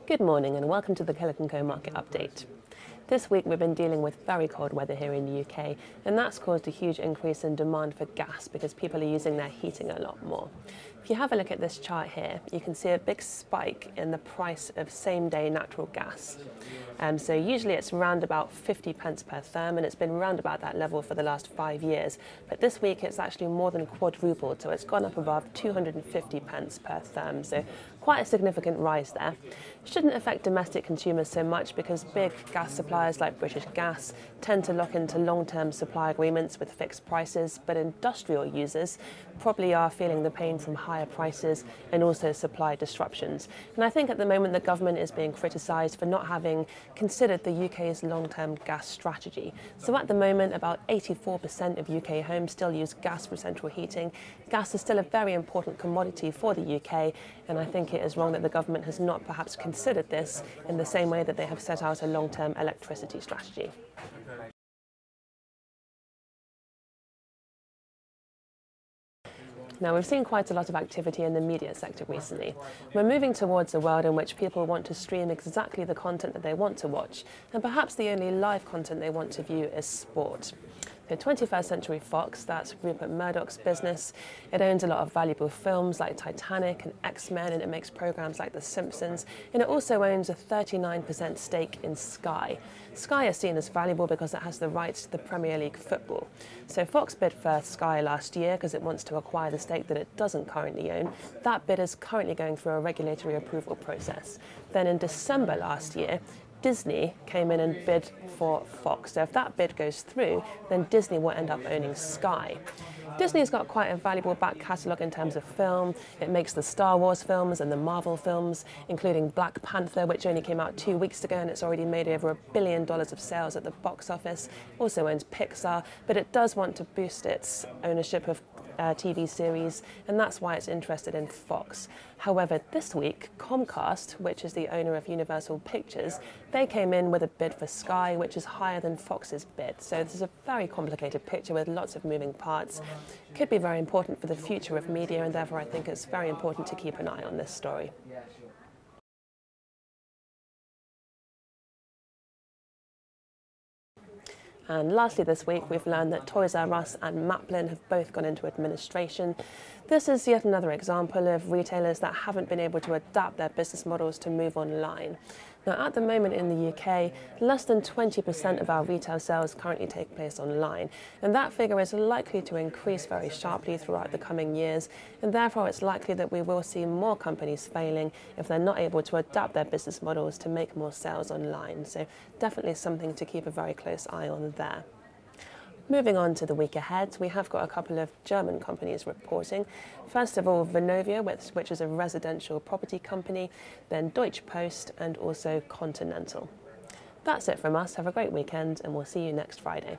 Good morning and welcome to the Killik & Co market update. This week we've been dealing with very cold weather here in the UK, and that's caused a huge increase in demand for gas because people are using their heating a lot more. If you have a look at this chart here, you can see a big spike in the price of same-day natural gas. So usually it's around about 50 pence per therm, and it's been around about that level for the last 5 years. But this week it's actually more than quadrupled, so it's gone up above 250 pence per therm. So quite a significant rise there. It shouldn't affect domestic consumers so much because big gas suppliers like British Gas tend to lock into long-term supply agreements with fixed prices, but industrial users probably are feeling the pain from higher prices and also supply disruptions. And I think at the moment the government is being criticised for not having considered the UK's long-term gas strategy. So at the moment about 84% of UK homes still use gas for central heating. Gas is still a very important commodity for the UK, and I think it is wrong that the government has not perhaps considered this in the same way that they have set out a long-term electricity strategy. Now, we've seen quite a lot of activity in the media sector recently. We're moving towards a world in which people want to stream exactly the content that they want to watch, and perhaps the only live content they want to view is sport. The 21st Century Fox, that's Rupert Murdoch's business. It owns a lot of valuable films like Titanic and X-Men, and it makes programs like The Simpsons. And it also owns a 39% stake in Sky. Sky is seen as valuable because it has the rights to the Premier League football. So Fox bid for Sky last year because it wants to acquire the stake that it doesn't currently own. That bid is currently going through a regulatory approval process. Then in December last year, Disney came in and bid for Fox. So if that bid goes through, then Disney will end up owning Sky. Disney's got quite a valuable back catalogue in terms of film. It makes the Star Wars films and the Marvel films, including Black Panther, which only came out 2 weeks ago, and it's already made over $1 billion of sales at the box office. Also owns Pixar, but it does want to boost its ownership of TV series, and that's why it's interested in Fox. However, this week, Comcast, which is the owner of Universal Pictures, they came in with a bid for Sky, which is higher than Fox's bid. So this is a very complicated picture with lots of moving parts. Could be very important for the future of media, and therefore I think it's very important to keep an eye on this story. And lastly this week, we've learned that Toys R Us and Maplin have both gone into administration. This is yet another example of retailers that haven't been able to adapt their business models to move online. Now, at the moment in the UK, less than 20% of our retail sales currently take place online, and that figure is likely to increase very sharply throughout the coming years, and therefore it's likely that we will see more companies failing if they're not able to adapt their business models to make more sales online. So definitely something to keep a very close eye on there. Moving on to the week ahead, we have got a couple of German companies reporting. First of all, Vonovia, which is a residential property company, then Deutsche Post, and also Continental. That's it from us. Have a great weekend, and we'll see you next Friday.